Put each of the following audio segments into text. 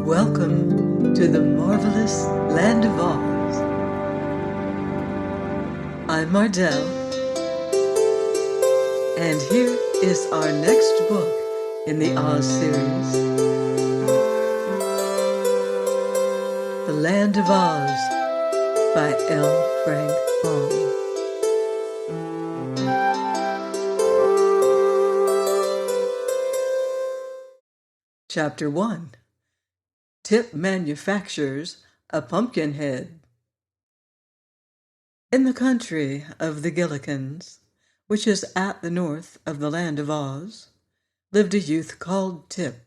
Welcome to the marvelous land of Oz. I'm Mardell, and here is our next book in the Oz series, The Land of Oz by L. Frank Baum. Chapter 1. Tip manufactures a Pumpkinhead. In the country of the Gillikins, which is at the north of the land of Oz, lived a youth called Tip.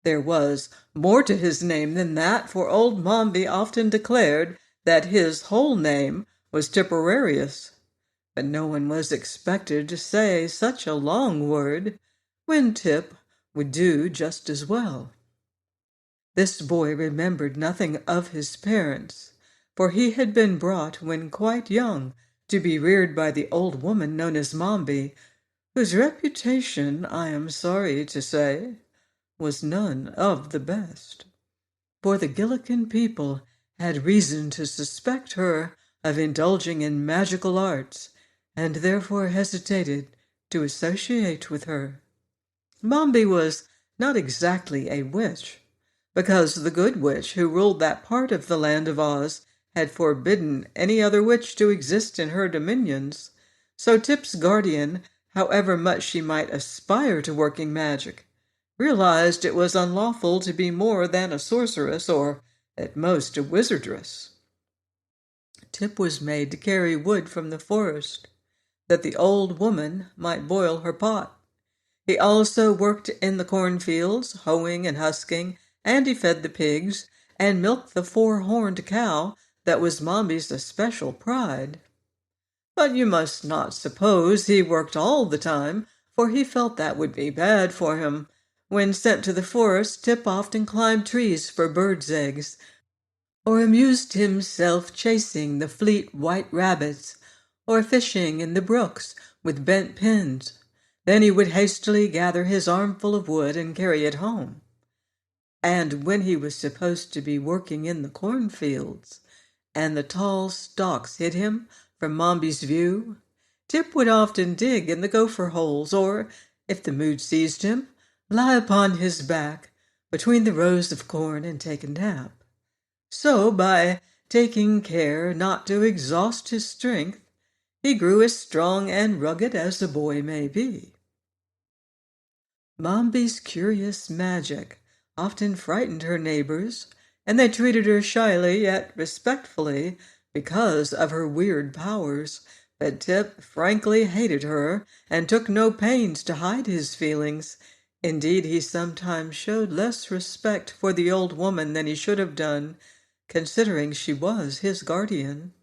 There was more to his name than that, for old Mombi often declared that his whole name was Tipperarius, but no one was expected to say such a long word when Tip would do just as well. This boy remembered nothing of his parents, for he had been brought when quite young to be reared by the old woman known as Mombi, whose reputation, I am sorry to say, was none of the best. For the Gillikin people had reason to suspect her of indulging in magical arts, and therefore hesitated to associate with her. Mombi was not exactly a witch, because the good witch who ruled that part of the land of Oz had forbidden any other witch to exist in her dominions. So Tip's guardian, however much she might aspire to working magic, realized it was unlawful to be more than a sorceress, or at most a wizardress. Tip was made to carry wood from the forest, that the old woman might boil her pot. He also worked in the cornfields, hoeing and husking, and he fed the pigs, and milked the four-horned cow that was Mombi's especial pride. But you must not suppose he worked all the time, for he felt that would be bad for him. When sent to the forest, Tip often climbed trees for birds' eggs, or amused himself chasing the fleet white rabbits, or fishing in the brooks with bent pins. Then he would hastily gather his armful of wood and carry it home. And when he was supposed to be working in the cornfields, and the tall stalks hid him from Mombi's view, Tip would often dig in the gopher holes, or, if the mood seized him, lie upon his back between the rows of corn and take a nap. So, by taking care not to exhaust his strength, he grew as strong and rugged as a boy may be. Mombi's curious magic often frightened her neighbors, and they treated her shyly yet respectfully because of her weird powers. But Tip frankly hated her and took no pains to hide his feelings. Indeed, he sometimes showed less respect for the old woman than he should have done, considering she was his guardian.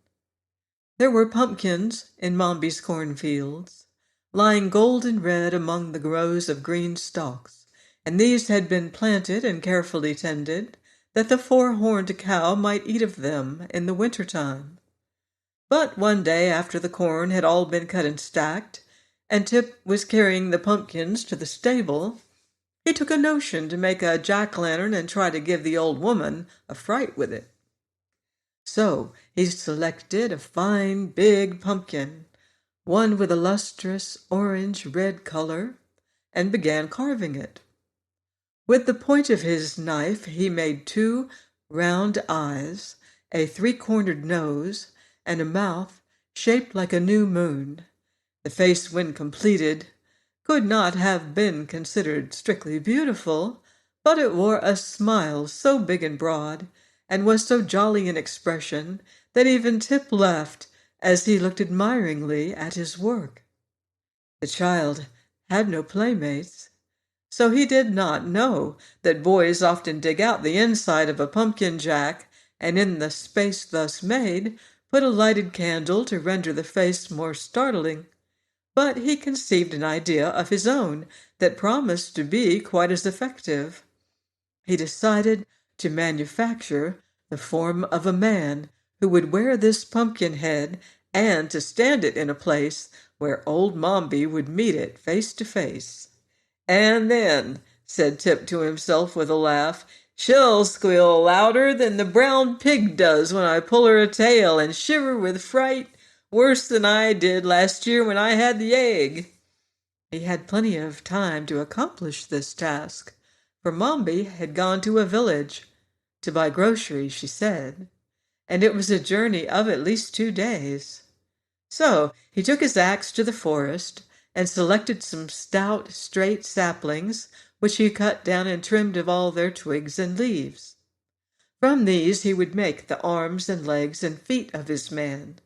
There were pumpkins in Mombi's cornfields, lying golden red among the rows of green stalks, and these had been planted and carefully tended, that the four-horned cow might eat of them in the winter-time. But one day, after the corn had all been cut and stacked, and Tip was carrying the pumpkins to the stable, he took a notion to make a jack-lantern and try to give the old woman a fright with it. So he selected a fine big pumpkin, one with a lustrous orange-red color, and began carving it. With the point of his knife he made 2 round eyes, a 3-cornered nose, and a mouth shaped like a new moon. The face, when completed, could not have been considered strictly beautiful, but it wore a smile so big and broad, and was so jolly in expression, that even Tip laughed as he looked admiringly at his work. The child had no playmates, so he did not know that boys often dig out the inside of a pumpkin jack, and in the space thus made put a lighted candle to render the face more startling. But he conceived an idea of his own that promised to be quite as effective. He decided to manufacture the form of a man who would wear this pumpkin head, and to stand it in a place where old Mombi would meet it face to face. "And then," said Tip to himself with a laugh, She'll squeal louder than the brown pig does when I pull her a tail and shiver with fright worse than I did last year when I had the egg." He had plenty of time to accomplish this task, for Mombi had gone to a village to buy groceries, she said, and it was a journey of at least 2 days. So he took his axe to the forest and selected some stout, straight saplings, which he cut down and trimmed of all their twigs and leaves. From these he would make the arms and legs and feet of his man.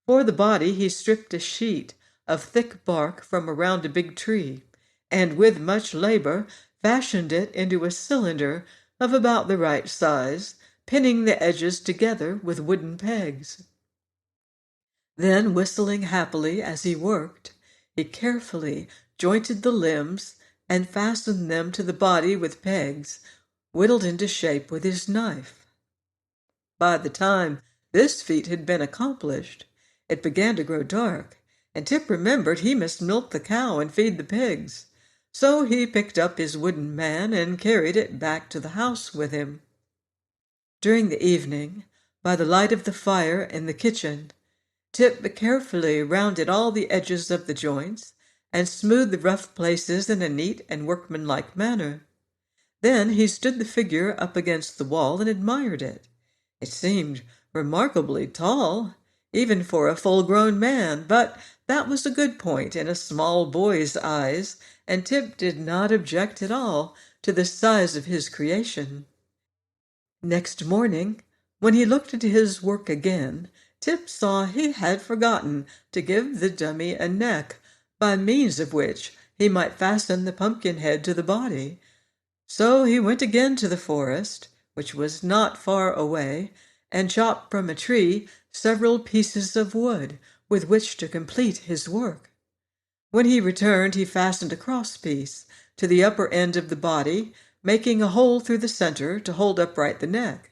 For the body he stripped a sheet of thick bark from around a big tree, and with much labor fashioned it into a cylinder of about the right size, pinning the edges together with wooden pegs. Then, whistling happily as he worked, he carefully jointed the limbs and fastened them to the body with pegs, whittled into shape with his knife. By the time this feat had been accomplished, it began to grow dark, and Tip remembered he must milk the cow and feed the pigs. So he picked up his wooden man and carried it back to the house with him. During the evening, by the light of the fire in the kitchen, Tip carefully rounded all the edges of the joints and smoothed the rough places in a neat and workmanlike manner. Then he stood the figure up against the wall and admired it. It seemed remarkably tall, even for a full-grown man, but that was a good point in a small boy's eyes, and Tip did not object at all to the size of his creation. Next morning, when he looked at his work again, Tip saw he had forgotten to give the dummy a neck, by means of which he might fasten the Pumpkinhead to the body. So he went again to the forest, which was not far away, and chopped from a tree several pieces of wood with which to complete his work. When he returned, he fastened a crosspiece to the upper end of the body, making a hole through the center to hold upright the neck.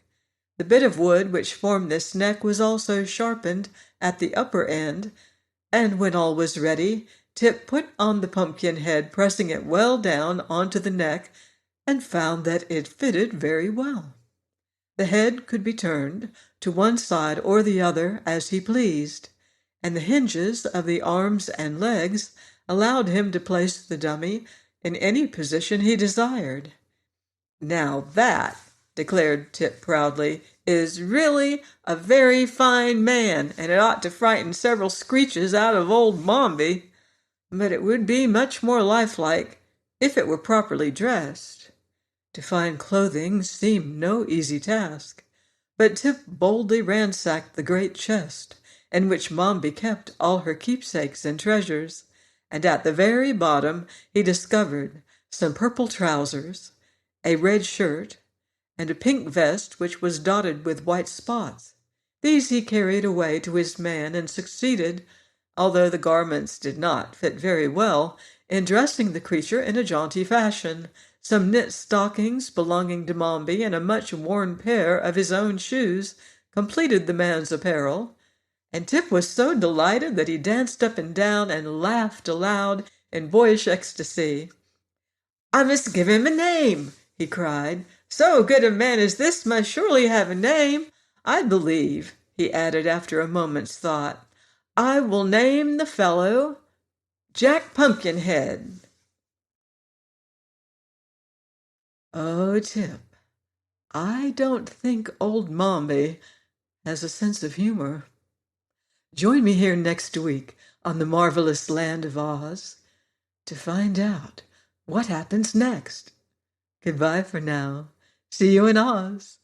The bit of wood which formed this neck was also sharpened at the upper end, and when all was ready, Tip put on the pumpkin head, pressing it well down onto the neck, and found that it fitted very well. The head could be turned to one side or the other as he pleased, and the hinges of the arms and legs allowed him to place the dummy in any position he desired. "Now that," declared Tip proudly, "is really a very fine man, and it ought to frighten several screeches out of old Mombi. But it would be much more lifelike if it were properly dressed." To find clothing seemed no easy task, but Tip boldly ransacked the great chest in which Mombi kept all her keepsakes and treasures, and at the very bottom he discovered some purple trousers, a red shirt, and a pink vest which was dotted with white spots. These he carried away to his man and succeeded, although the garments did not fit very well, in dressing the creature in a jaunty fashion. Some knit stockings belonging to Mombi and a much-worn pair of his own shoes completed the man's apparel, and Tip was so delighted that he danced up and down and laughed aloud in boyish ecstasy. "I must give him a name," he cried. "So good a man as this must surely have a name. I believe," he added after a moment's thought, "I will name the fellow Jack Pumpkinhead." Oh, Tip, I don't think old Mombi has a sense of humor. Join me here next week on the marvelous land of Oz to find out what happens next. Goodbye for now. See you in Oz.